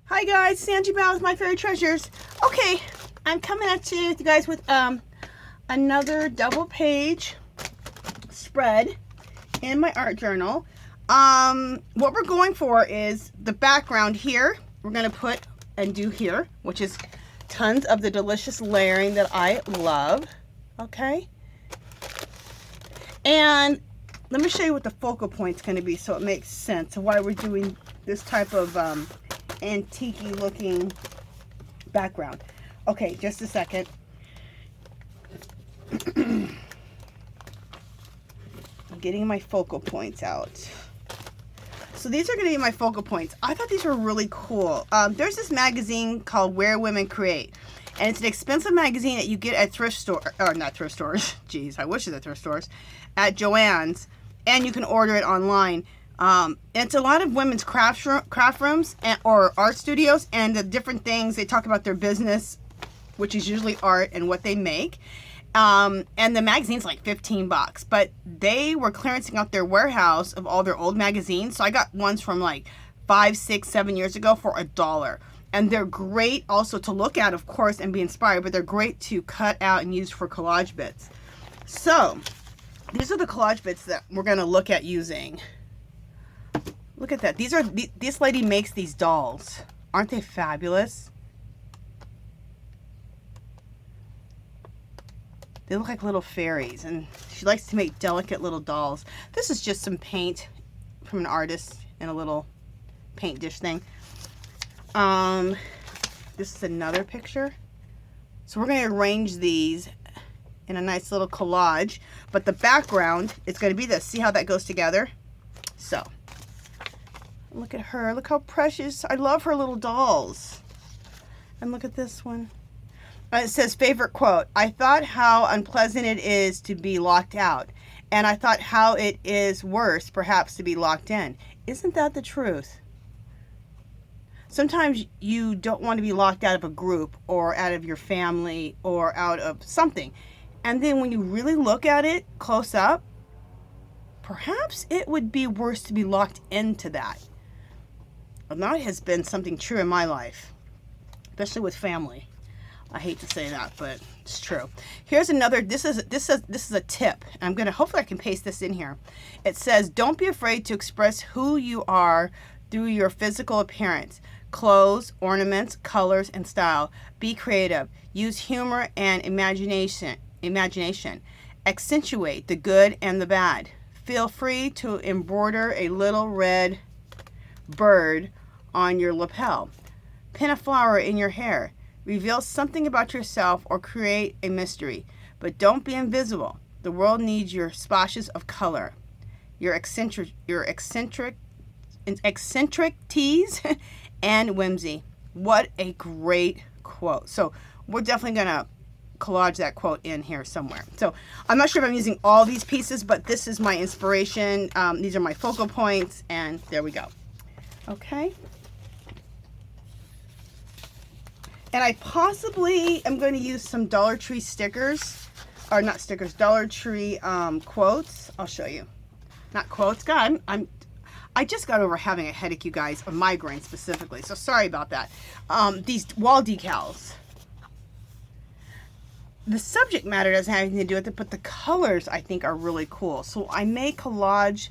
Hi guys, Sanji Bao with My Fairy Treasures. Okay, I'm coming at you guys with another double page spread in my art journal. What we're going for is the background here. We're gonna put and do here, which is tons of the delicious layering that I love. Okay, and let me show you what the focal point's gonna be so it makes sense of why we're doing this type of antique-y looking background. Okay, just a second. I'm getting my focal points out. So these are going to be my focal points. I thought these were really cool. There's this magazine called Where Women Create, and it's an expensive magazine that you get at thrift store, or not thrift stores. Geez, I wish it was at thrift stores. At Joann's, and you can order it online. It's a lot of women's craft rooms or art studios, and the different things they talk about their business, which is usually art and what they make. And the magazine's like $15, but they were clearancing out their warehouse of all their old magazines. So I got ones from like 5, 6, 7 years ago for $1. And they're great also to look at, of course, and be inspired, but they're great to cut out and use for collage bits. So these are the collage bits that we're going to look at using. Look at that. This lady makes these dolls. Aren't they fabulous? They look like little fairies, and she likes to make delicate little dolls. This is just some paint from an artist in a little paint dish thing. This is another picture. So we're going to arrange these in a nice little collage, but the background is going to be this. See how that goes together? So look at her. Look how precious. I love her little dolls. And look at this one. It says, favorite quote, I thought how unpleasant it is to be locked out. And I thought how it is worse, perhaps, to be locked in. Isn't that the truth? Sometimes you don't want to be locked out of a group or out of your family or out of something. And then when you really look at it close up, perhaps it would be worse to be locked into that. And that has been something true in my life, especially with family. I hate to say that, but it's true. Here's another. This is a tip. I'm gonna hopefully I can paste this in here. It says, don't be afraid to express who you are through your physical appearance, clothes, ornaments, colors, and style. Be creative. Use humor and imagination. Accentuate the good and the bad. Feel free to embroider a little red bird on your lapel. Pin a flower in your hair. Reveal something about yourself or create a mystery. But don't be invisible. The world needs your splashes of color. Your eccentric tease and whimsy. What a great quote. So we're definitely going to collage that quote in here somewhere. So I'm not sure if I'm using all these pieces, but this is my inspiration. These are my focal points, and there we go. Okay. And I possibly am going to use some Dollar Tree stickers, or not stickers, Dollar Tree quotes. I'll show you. Not quotes. God, I just got over having a headache, you guys, a migraine specifically. So sorry about that. These wall decals. The subject matter doesn't have anything to do with it, but the colors I think are really cool. So I may collage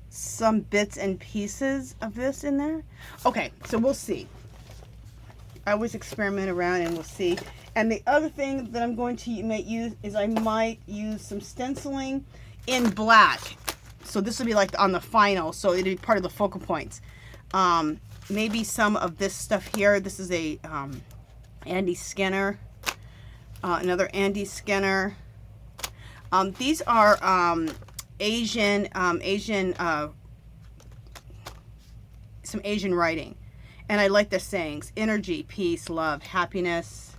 some bits and pieces of this in there. Okay, so we'll see. I always experiment around and we'll see. And the other thing that I'm going to use is I might use some stenciling in black. So this will be like on the final, so it'll be part of the focal points. Maybe some of this stuff here. This is a Andy Skinner. Another Andy Skinner. These are Asian, some Asian writing. And I like the sayings: energy, peace, love, happiness,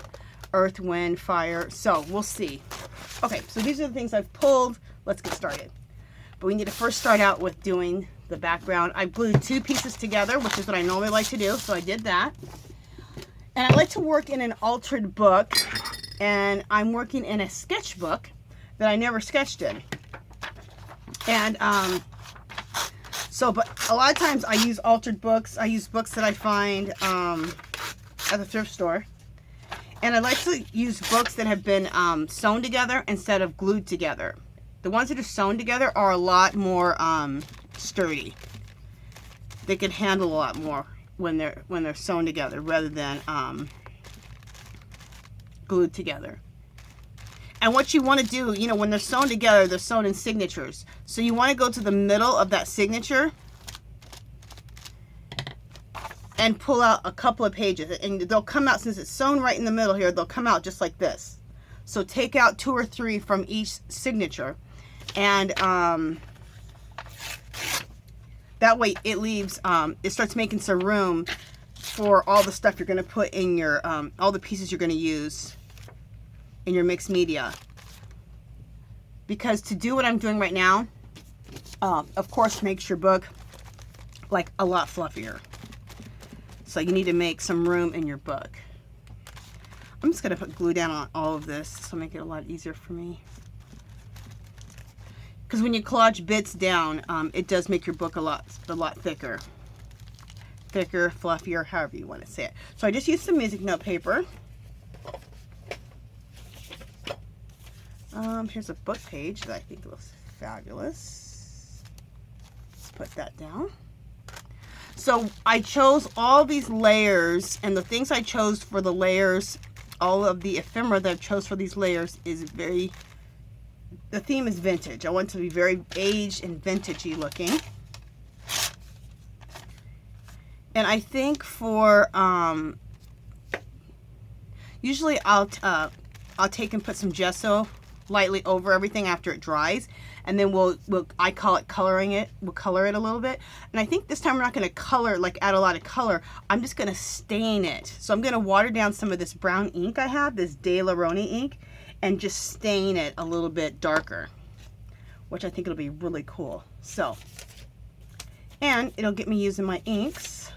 earth, wind, fire. So we'll see. Okay, so these are the things I've pulled. Let's get started. But we need to first start out with doing the background. I glued 2 pieces together, which is what I normally like to do. So I did that. And I like to work in an altered book. And I'm working in a sketchbook that I never sketched in. And So, but a lot of times I use altered books. I use books that I find at the thrift store. And I like to use books that have been sewn together instead of glued together. The ones that are sewn together are a lot more sturdy. They can handle a lot more when they're sewn together rather than glued together. And what you want to do, you know, when they're sewn together, they're sewn in signatures. So you want to go to the middle of that signature and pull out a couple of pages. And they'll come out, since it's sewn right in the middle here, they'll come out just like this. So take out 2 or 3 from each signature. And that way it leaves, it starts making some room for all the stuff you're going to put in your, all the pieces you're going to use in your mixed media. Because to do what I'm doing right now, of course makes your book like a lot fluffier. So you need to make some room in your book. I'm just going to put glue down on all of this to make it a lot easier for me. Because when you collage bits down, it does make your book a lot thicker. Thicker, fluffier, however you want to say it. So I just used some music note paper. Here's a book page that I think looks fabulous. Let's put that down. So I chose all these layers, and the things I chose for the layers, all of the ephemera that I chose for these layers is the theme is vintage. I want it to be very aged and vintagey looking. And I think for, usually I'll take and put some gesso lightly over everything after it dries, and then I call it coloring it. We'll color it a little bit. And I think this time we're not going to color, like add a lot of color. I'm just going to stain it. So I'm going to water down some of this brown ink I have, this De La Roni ink, and just stain it a little bit darker, which I think it'll be really cool. So, and it'll get me using my inks.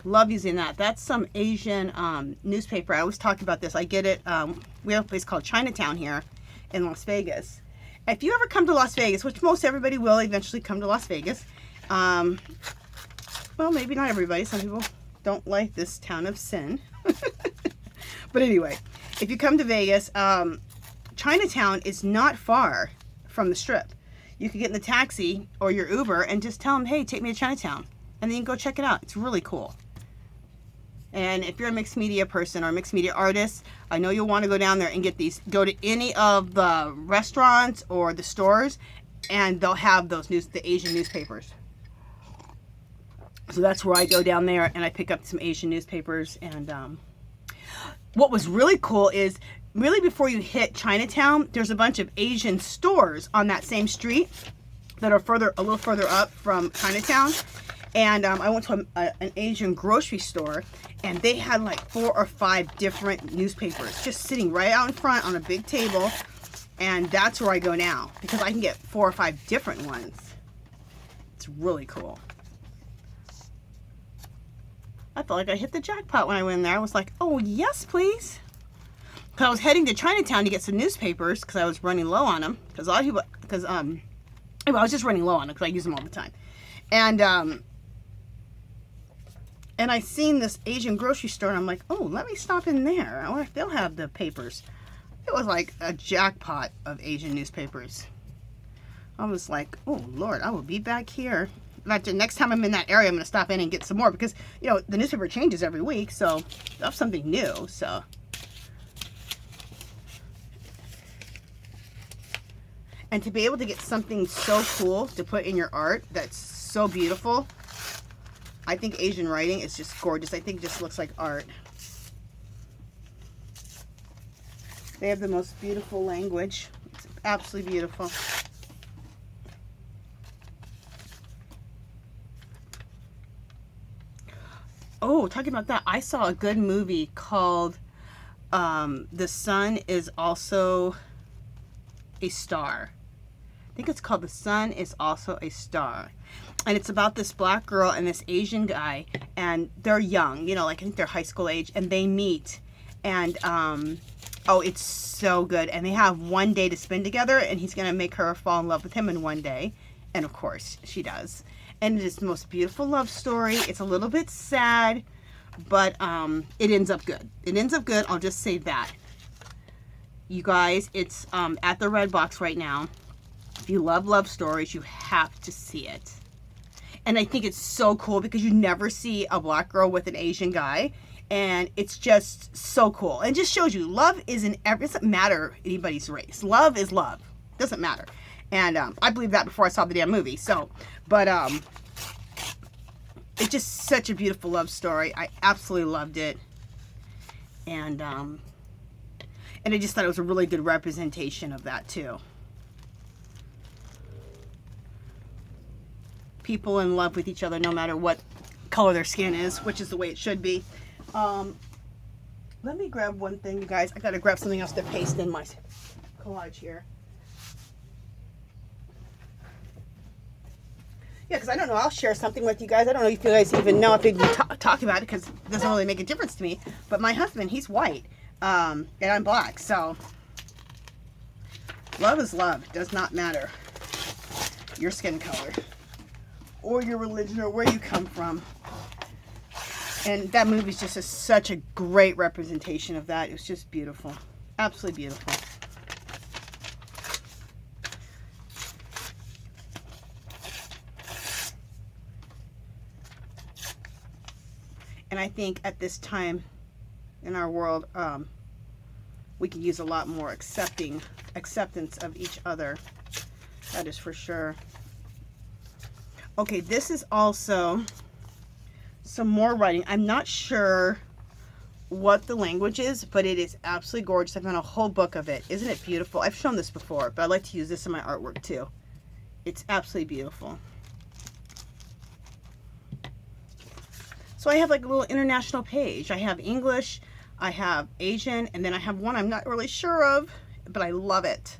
Love using that. That's some Asian newspaper. I always talk about this. I get it. We have a place called Chinatown here in Las Vegas. If you ever come to Las Vegas, which most everybody will eventually come to Las Vegas. Well, maybe not everybody. Some people don't like this town of sin. But anyway, if you come to Vegas, Chinatown is not far from the Strip. You can get in the taxi or your Uber and just tell them, hey, take me to Chinatown. And then you can go check it out. It's really cool. And if you're a mixed media person or a mixed media artist, I know you'll want to go down there and get these. Go to any of the restaurants or the stores, and they'll have those the Asian newspapers. So that's where I go down there and I pick up some Asian newspapers. And what was really cool is, really before you hit Chinatown, there's a bunch of Asian stores on that same street that are a little further up from Chinatown. And I went to an Asian grocery store, and they had like 4 or 5 different newspapers just sitting right out in front on a big table. And that's where I go now, because I can get 4 or 5 different ones. It's really cool. I felt like I hit the jackpot when I went in there. I was like, oh, yes, please. Because I was heading to Chinatown to get some newspapers because I was running low on them. Because a lot of people, I was just running low on them because I use them all the time. And I seen this Asian grocery store, and I'm like, oh, let me stop in there. I wonder if they'll have the papers. It was like a jackpot of Asian newspapers. I was like, oh, Lord, I will be back here. But the next time I'm in that area, I'm going to stop in and get some more because, you know, the newspaper changes every week, so that's something new, so. And to be able to get something so cool to put in your art that's so beautiful, I think Asian writing is just gorgeous. I think it just looks like art. They have the most beautiful language. It's absolutely beautiful. Oh, talking about that, I saw a good movie called The Sun is Also a Star. I think it's called The Sun Is Also a Star. And it's about this black girl and this Asian guy, and they're young, you know, like I think they're high school age, and they meet. And oh, it's so good. And they have one day to spend together, and he's going to make her fall in love with him in one day. And of course, she does. And it is the most beautiful love story. It's a little bit sad, but it ends up good. It ends up good. I'll just say that. You guys, it's at the Red Box right now. If you love love stories, you have to see it. And I think it's so cool because you never see a black girl with an Asian guy. And it's just so cool. And it just shows you love isn't it doesn't matter anybody's race. Love is love. It doesn't matter. And I believed that before I saw the damn movie. So, but it's just such a beautiful love story. I absolutely loved it. And I just thought it was a really good representation of that too. People in love with each other no matter what color their skin is, which is the way it should be. Let me grab one thing, you guys. I gotta grab something else to paste in my collage here. Yeah, because I don't know. I'll share something with you guys. I don't know if you guys even know if we can talk about it because it doesn't really make a difference to me. But my husband, he's white, and I'm black. So love is love. It does not matter your skin color or your religion or where you come from. And that movie is just such a great representation of that. It was just beautiful. Absolutely beautiful. And I think at this time in our world, we could use a lot more acceptance of each other. That is for sure. Okay, this is also some more writing. I'm not sure what the language is, but it is absolutely gorgeous. I've done a whole book of it. Isn't it beautiful? I've shown this before, but I like to use this in my artwork too. It's absolutely beautiful. So I have like a little international page. I have English, I have Asian, and then I have one I'm not really sure of, but I love it.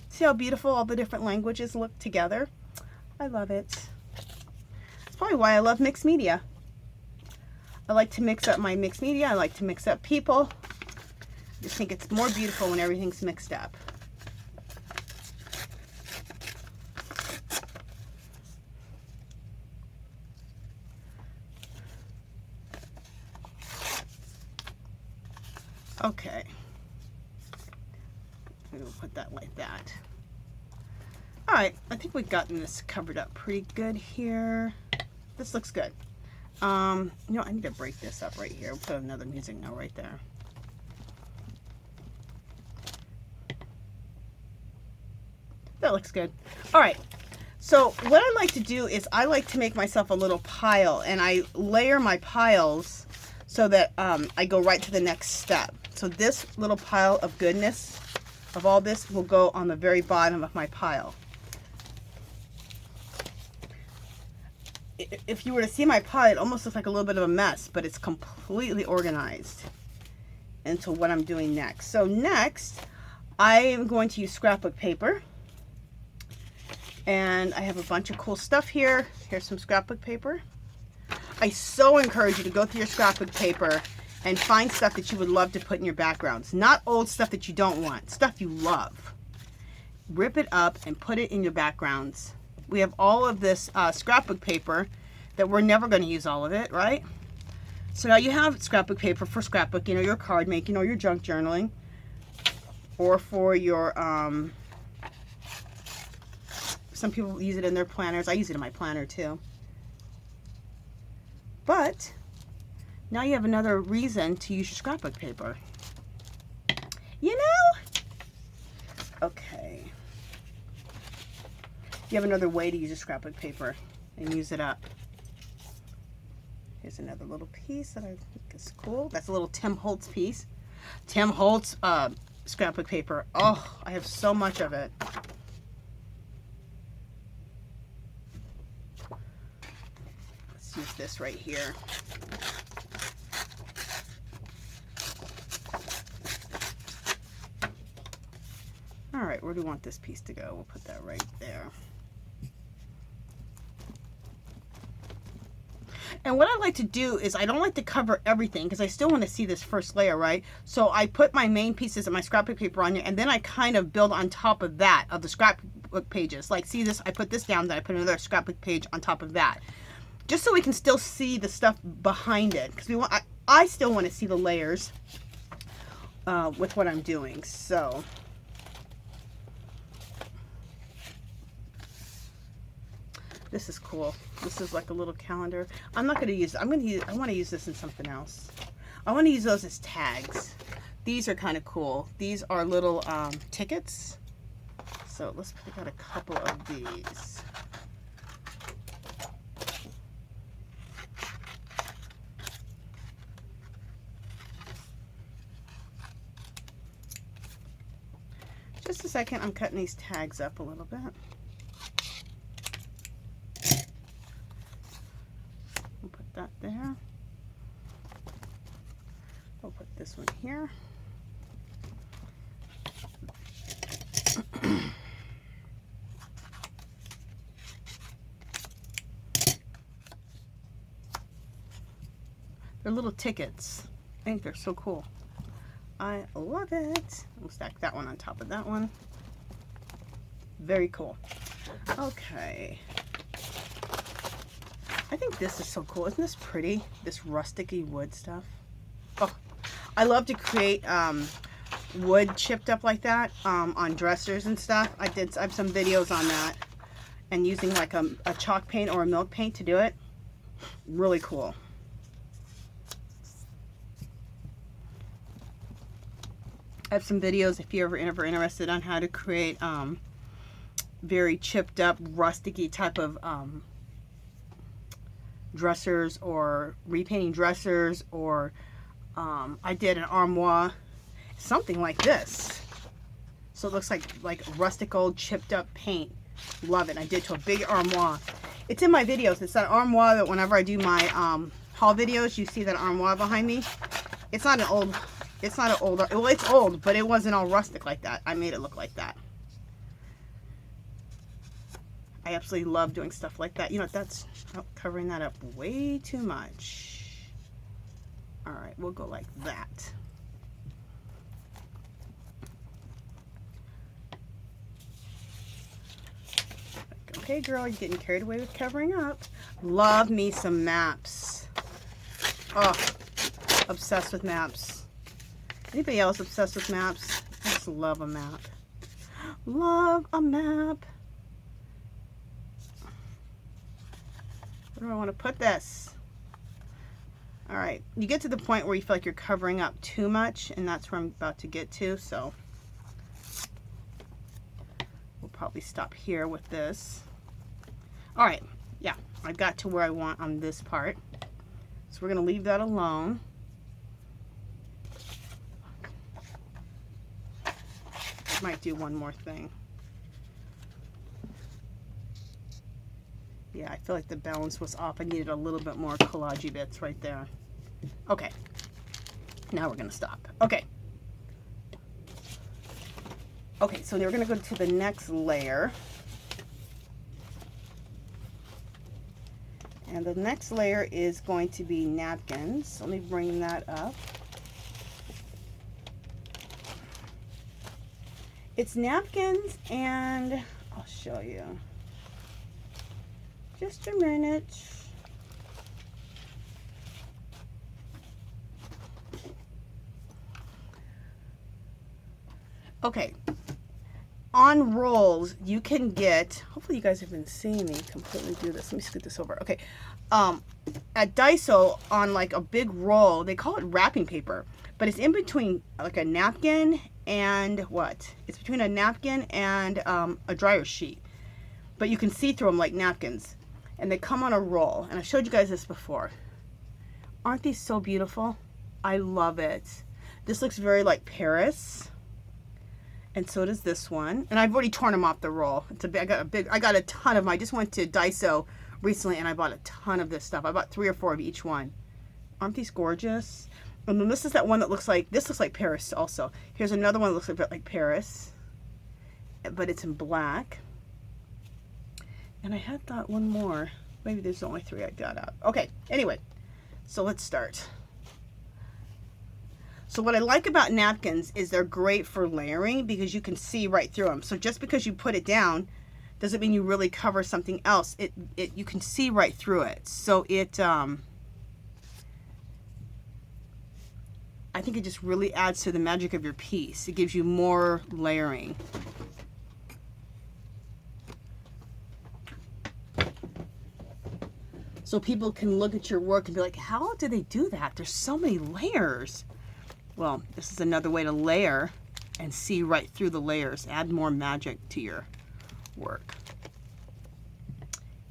See how beautiful all the different languages look together? I love it. That's probably why I love mixed media. I like to mix up my mixed media. I like to mix up people. I just think it's more beautiful when everything's mixed up. Okay. I'm going to put that like that. All right, I think we've gotten this covered up pretty good here. This looks good. You know, I need to break this up right here. We'll put another music note right there. That looks good. All right. So what I like to do is I like to make myself a little pile, and I layer my piles so that I go right to the next step. So this little pile of goodness of all this will go on the very bottom of my pile. If you were to see my pile, it almost looks like a little bit of a mess, but it's completely organized into what I'm doing next. So next, I am going to use scrapbook paper. And I have a bunch of cool stuff here. Here's some scrapbook paper. I so encourage you to go through your scrapbook paper and find stuff that you would love to put in your backgrounds. Not old stuff that you don't want, stuff you love. Rip it up and put it in your backgrounds. We have all of this scrapbook paper that we're never going to use all of it, right? So now you have scrapbook paper for scrapbooking or your card making or your junk journaling, or for your, some people use it in their planners. I use it in my planner too. But now you have another reason to use your scrapbook paper. You know? Okay. You have another way to use a scrapbook paper and use it up. Here's another little piece that I think is cool. That's a little Tim Holtz piece. Tim Holtz scrapbook paper. Oh, I have so much of it. Let's use this right here. All right, where do we want this piece to go? We'll put that right there. And what I like to do is I don't like to cover everything because I still want to see this first layer, right? So I put my main pieces of my scrapbook paper on here, and then I kind of build on top of that, of the scrapbook pages. Like, see this? I put this down, then I put another scrapbook page on top of that. Just so we can still see the stuff behind it. Because we want, I still want to see the layers with what I'm doing. So... this is cool. This is like a little calendar. I'm not going to use it. I want to use this in something else. I want to use those as tags. These are kind of cool. These are little tickets. So let's pick out a couple of these. Just a second. I'm cutting these tags up a little bit. That there. I'll put this one here. They're little tickets. I think they're so cool. I love it. We'll stack that one on top of that one. Very cool. Okay. I think this is so cool. Isn't this pretty? This rustic-y wood stuff. Oh, I love to create wood chipped up like that on dressers and stuff. I have some videos on that, and using like a chalk paint or a milk paint to do it. Really cool. I have some videos if you're ever interested on how to create very chipped up rustic-y type of dressers, or repainting dressers, or I did an armoire, something like this. So it looks like rustic old chipped up paint. Love it. I did to a big armoire. It's in my videos. It's that armoire that whenever I do my haul videos, you see that armoire behind me. It's not an old, well, it's old, but it wasn't all rustic like that. I made it look like that. I absolutely love doing stuff like that. You know, that's covering that up way too much. All right, we'll go like that. Okay, girl, you're getting carried away with covering up. Love me some maps. Oh, obsessed with maps. Anybody else obsessed with maps? I just love a map. Love a map. Where do I want to put this? All right, you get to the point where you feel like you're covering up too much, and that's where I'm about to get to, so we'll probably stop here with this. All right, yeah, I got to where I want on this part, so we're going to leave that alone. I might do one more thing. Yeah, I feel like the balance was off. I needed a little bit more collage bits right there. Okay, now we're gonna stop. Okay, so now we're gonna go to the next layer. And the next layer is going to be napkins. Let me bring that up. It's napkins, and I'll show you. Just a minute. Okay. On rolls, you can get, hopefully you guys have been seeing me completely do this. Let me scoot this over. Okay. At Daiso, on like a big roll, they call it wrapping paper, but it's in between like a napkin and what? It's between a napkin and a dryer sheet. But you can see through them like napkins. And they come on a roll. And I showed you guys this before. Aren't these so beautiful? I love it. This looks very like Paris. And so does this one. And I've already torn them off the roll. It's a big, I got a ton of them. I just went to Daiso recently and I bought a ton of this stuff. I bought 3 or 4 of each one. Aren't these gorgeous? And then this is that one that looks like, this looks like Paris also. Here's another one that looks a bit like Paris. but it's in black. And I had thought one more. Maybe there's only 3 I got out. Okay, anyway, so let's start. So what I like about napkins is they're great for layering because you can see right through them. So just because you put it down doesn't mean you really cover something else. You can see right through it. So I think it just really adds to the magic of your piece. It gives you more layering. So people can look at your work and be like, how do they do that? There's so many layers. Well, this is another way to layer and see right through the layers. Add more magic to your work,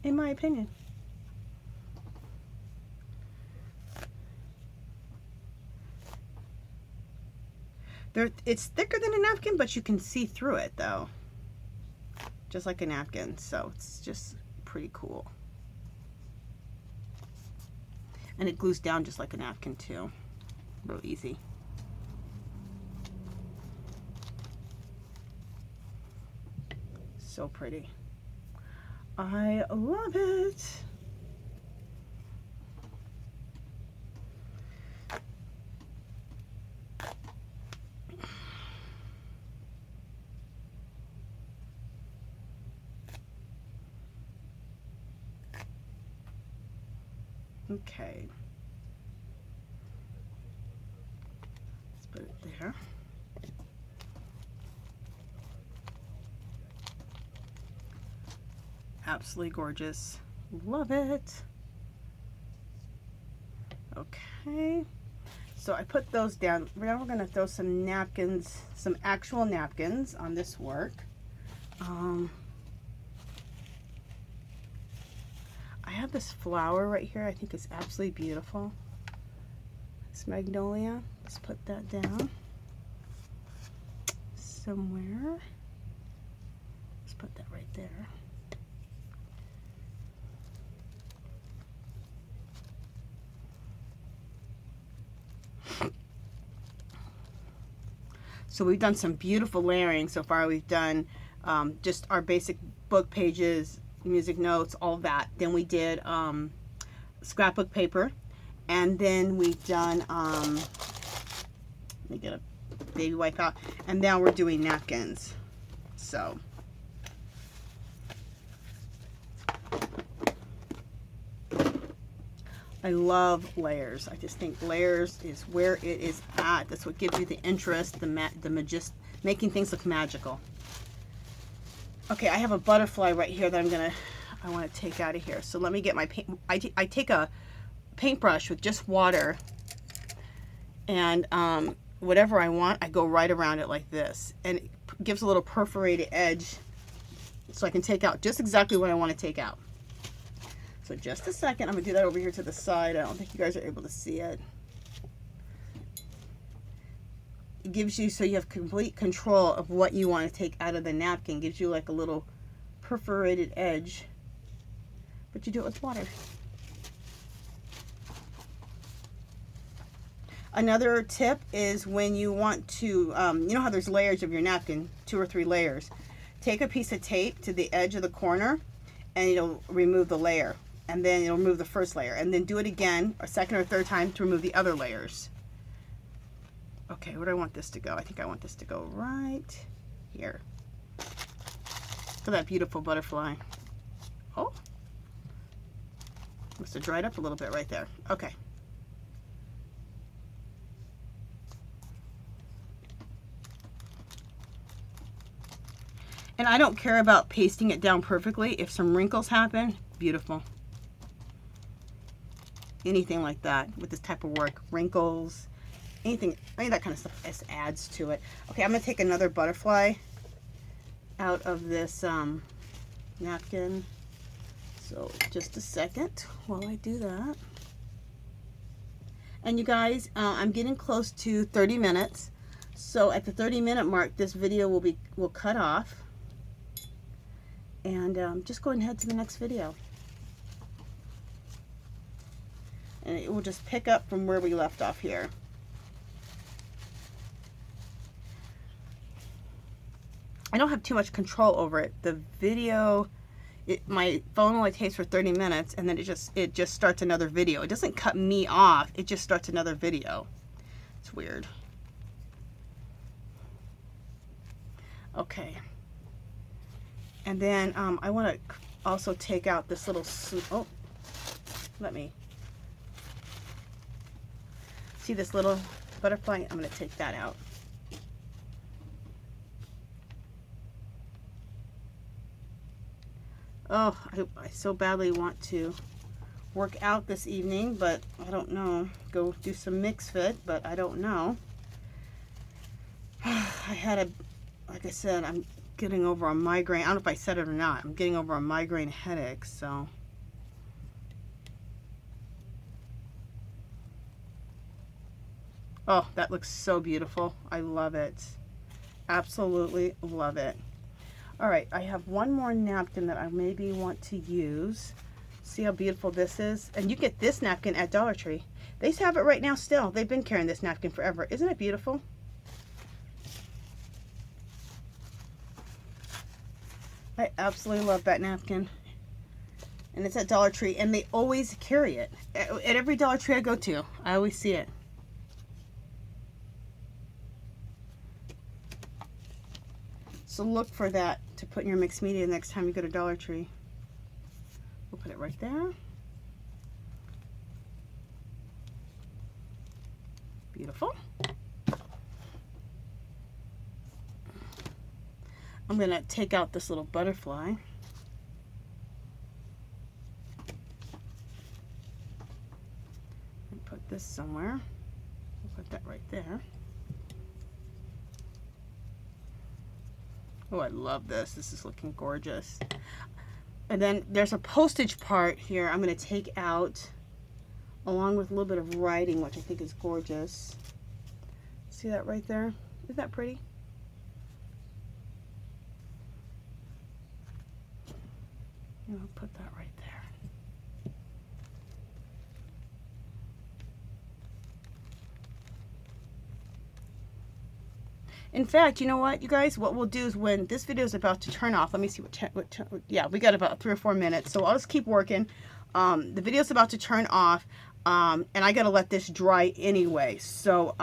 in my opinion. It's thicker than a napkin, but you can see through it though, just like a napkin. So it's just pretty cool. And it glues down just like a napkin too. Real easy. So pretty. I love it. Okay. Let's put it there. Absolutely gorgeous. Love it. Okay. So I put those down. Now we're going to throw some napkins, some actual napkins on this work. I have this flower right here. I think it's absolutely beautiful. It's magnolia. Let's put that down somewhere. Let's put that right there. So we've done some beautiful layering so far. We've done just our basic book pages, music notes, all that. Then we did scrapbook paper, and then we've done let me get a baby wipe out, and now we're doing napkins. So I love layers. I just think layers is where it is at. That's what gives you the interest, the making things look magical. Okay, I have a butterfly right here that I want to take out of here. So let me get my paint. I take a paintbrush with just water, and whatever I want, I go right around it like this, and it gives a little perforated edge, so I can take out just exactly what I want to take out. So just a second, I'm gonna do that over here to the side. I don't think you guys are able to see it. It gives you, so you have complete control of what you want to take out of the napkin. Gives you like a little perforated edge, but you do it with water. Another tip is when you want to, you know how there's layers of your napkin, 2 or 3 layers. Take a piece of tape to the edge of the corner, and it'll remove the layer. And then it'll remove the first layer, and then do it again a second or third time to remove the other layers. Okay, where do I want this to go? I think I want this to go right here. Look at that beautiful butterfly. Oh, must have dried up a little bit right there. Okay. And I don't care about pasting it down perfectly. If some wrinkles happen, beautiful. Anything like that with this type of work, wrinkles, anything, any of that kind of stuff just adds to it. Okay, I'm gonna take another butterfly out of this napkin. So just a second while I do that. And you guys, I'm getting close to 30 minutes. So at the 30-minute mark, this video will cut off, and just go ahead to the next video. And it will just pick up from where we left off here. I don't have too much control over it. The video, my phone only takes for 30 minutes, and then it just starts another video. It doesn't cut me off. It just starts another video. It's weird. Okay. And then I want to also take out this little, oh, let me, see this little butterfly? I'm going to take that out. Oh, I so badly want to work out this evening, but I don't know. Go do some mix fit, but I don't know. I had like I said, I'm getting over a migraine. I don't know if I said it or not. I'm getting over a migraine headache, so. Oh, that looks so beautiful. I love it. Absolutely love it. All right, I have one more napkin that I maybe want to use. See how beautiful this is? And you get this napkin at Dollar Tree. They have it right now still. They've been carrying this napkin forever. Isn't it beautiful? I absolutely love that napkin. And it's at Dollar Tree, and they always carry it. At every Dollar Tree I go to, I always see it. So look for that to put in your mixed media next time you go to Dollar Tree. We'll put it right there. Beautiful. I'm going to take out this little butterfly. And put this somewhere. We'll put that right there. Oh, I love this. This is looking gorgeous. And then there's a postage part here I'm going to take out along with a little bit of writing, which I think is gorgeous. See that right there? Isn't that pretty? And I'll put that right there. In fact, you know what, you guys? What we'll do is when this video is about to turn off, let me see yeah, we got about 3 or 4 minutes, so I'll just keep working. The video's about to turn off, and I got to let this dry anyway. So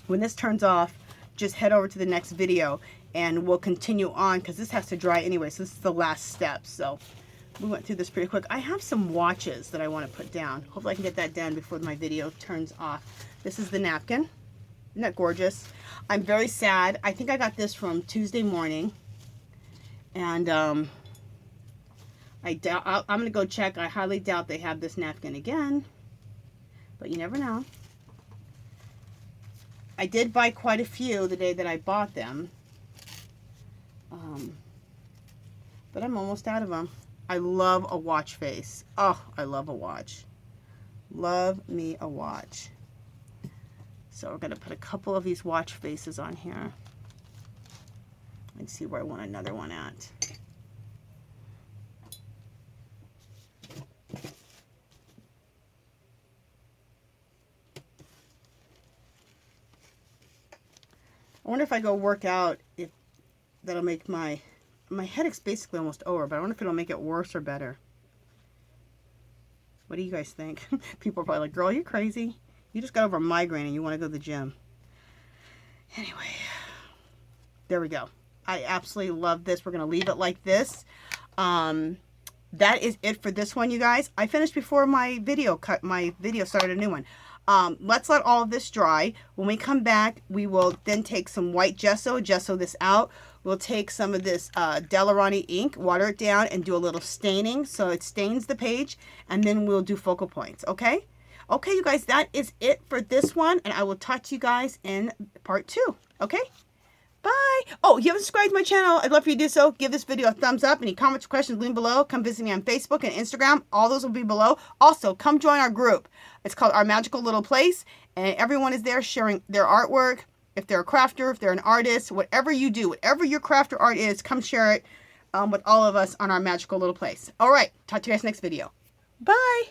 when this turns off, just head over to the next video, and we'll continue on because this has to dry anyway. So this is the last step. So we went through this pretty quick. I have some watches that I want to put down. Hopefully I can get that done before my video turns off. This is the napkin. Isn't that gorgeous? I'm very sad. I think I got this from Tuesday morning. And I'm going to go check. I highly doubt they have this napkin again. But you never know. I did buy quite a few the day that I bought them. But I'm almost out of them. I love a watch face. Oh, I love a watch. Love me a watch. So we're going to put a couple of these watch faces on here. And see where I want another one at. I wonder if I go work out, if that'll make my headache's basically almost over, but I wonder if it'll make it worse or better. What do you guys think? People are probably like, girl, you're crazy. You just got over a migraine and you want to go to the gym. Anyway, there we go. I absolutely love this. We're going to leave it like this. That is it for this one, you guys. I finished before my video started a new one. Let's let all of this dry. When we come back, we will then take some white gesso this out. We'll take some of this Delirani ink, water it down, and do a little staining so it stains the page, and then we'll do focal points, okay? Okay, you guys, that is it for this one, and I will talk to you guys in part 2, okay? Bye. Oh, if you haven't subscribed to my channel, I'd love for you to do so. Give this video a thumbs up. Any comments or questions, leave them below. Come visit me on Facebook and Instagram. All those will be below. Also, come join our group. It's called Our Magical Little Place, and everyone is there sharing their artwork. If they're a crafter, if they're an artist, whatever you do, whatever your craft or art is, come share it with all of us on Our Magical Little Place. All right, talk to you guys next video. Bye.